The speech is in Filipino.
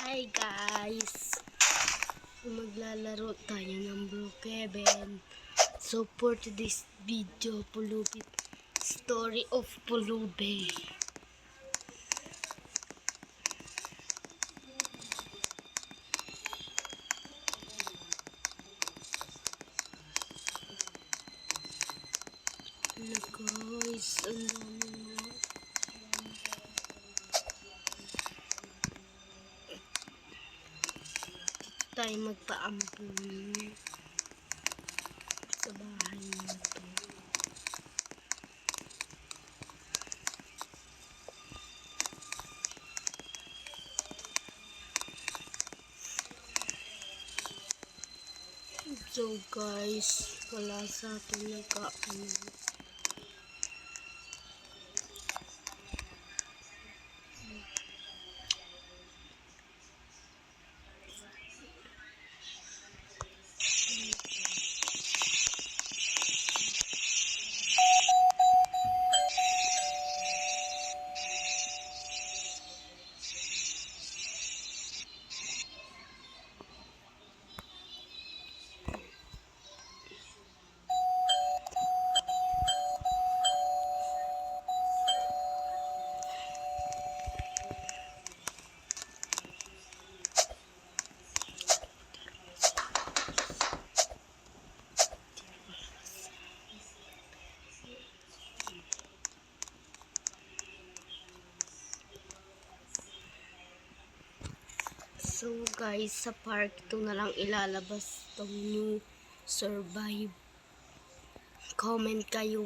Hi guys! Maglalaro tayo ng Brookhaven. So for today's video, Pulubi, story of Pulubi. Hello guys, ang dami na. Tayo magpaampun sa bahay na to. So guys, wala sa atin nagkaano. So guys, sa park ito na lang ilalabas tong new survive. Comment kayo